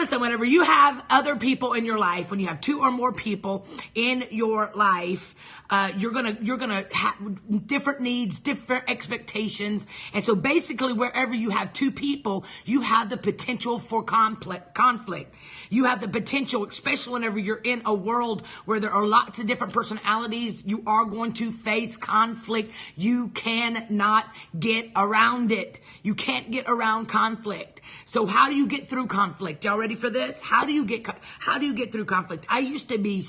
listen, whenever you have other people in your life, when you have two or more people in your life, you're gonna have different needs, different expectations. And so basically wherever you have two people, you have the potential for conflict. You have the potential, especially whenever you're in a world where there are lots of different personalities, you are going to face conflict. You cannot get around it. You can't get around conflict. So how do you get through conflict? Y'all ready for this? How do you get through conflict? I used to be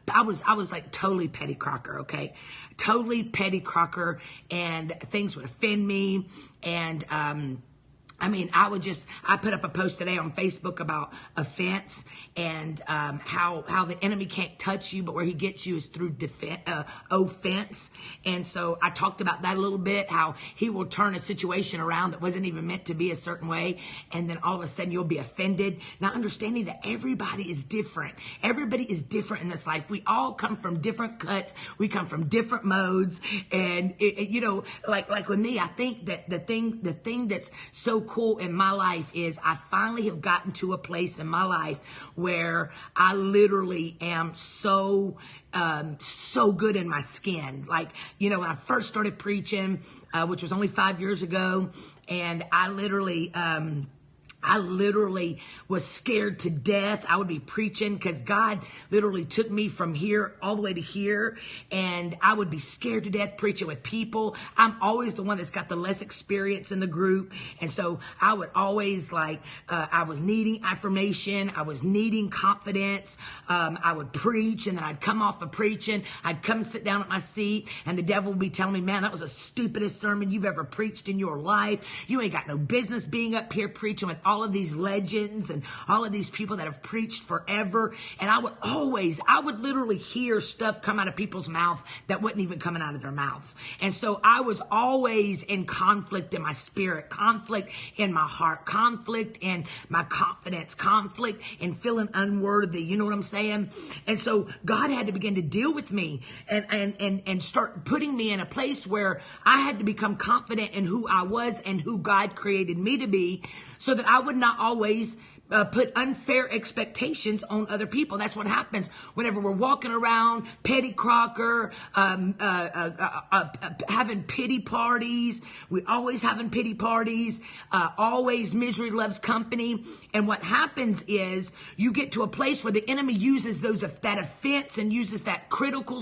I was like totally petty crocker, okay? Totally petty crocker, and things would offend me. And, I put up a post today on Facebook about offense and how the enemy can't touch you, but where he gets you is through offense. And so I talked about that a little bit, how he will turn a situation around that wasn't even meant to be a certain way, and then all of a sudden you'll be offended. Now, understanding that everybody is different. Everybody is different in this life. We all come from different cuts. We come from different modes. And, like with me, I think that the thing that's so cool in my life is I finally have gotten to a place in my life where I literally am so good in my skin. Like, when I first started preaching, which was only 5 years ago, and I literally was scared to death. I would be preaching because God literally took me from here all the way to here, and I would be scared to death preaching with people. I'm always the one that's got the less experience in the group, and so I would always I was needing affirmation. I was needing confidence. I would preach, and then I'd come off of preaching. I'd come sit down at my seat, and the devil would be telling me, man, that was the stupidest sermon you've ever preached in your life. You ain't got no business being up here preaching with all of these legends and all of these people that have preached forever. And I would literally hear stuff come out of people's mouths that wasn't even coming out of their mouths. And so I was always in conflict in my spirit, conflict in my heart, conflict in my confidence, conflict in feeling unworthy. You know what I'm saying? And so God had to begin to deal with me and start putting me in a place where I had to become confident in who I was and who God created me to be, so that I would not always put unfair expectations on other people. That's what happens whenever we're walking around petty crocker, having pity parties. We always having pity parties, always misery loves company. And what happens is you get to a place where the enemy uses that offense and uses that critical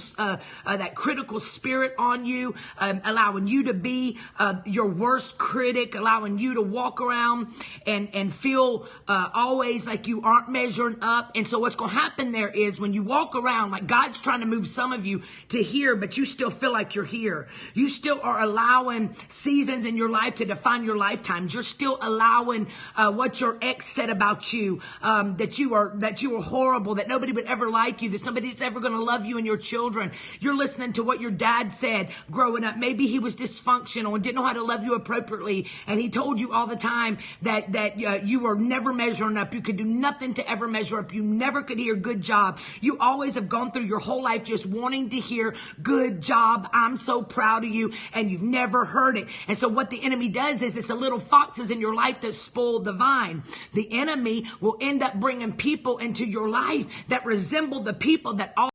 spirit on you, allowing you to be your worst critic, allowing you to walk around and feel always like you aren't measuring up. And so what's going to happen there is when you walk around, like God's trying to move some of you to here, but you still feel like you're here. You still are allowing seasons in your life to define your lifetimes. You're still allowing what your ex said about you, that you are horrible, that nobody would ever like you, that nobody's ever going to love you and your children. You're listening to what your dad said growing up. Maybe he was dysfunctional and didn't know how to love you appropriately, and he told you all the time that you were never measuring up. You could do nothing to ever measure up. You never could hear good job. You always have gone through your whole life just wanting to hear good job. I'm so proud of you. And you've never heard it. And so what the enemy does is it's the little foxes in your life that spoil the vine. The enemy will end up bringing people into your life that resemble the people that all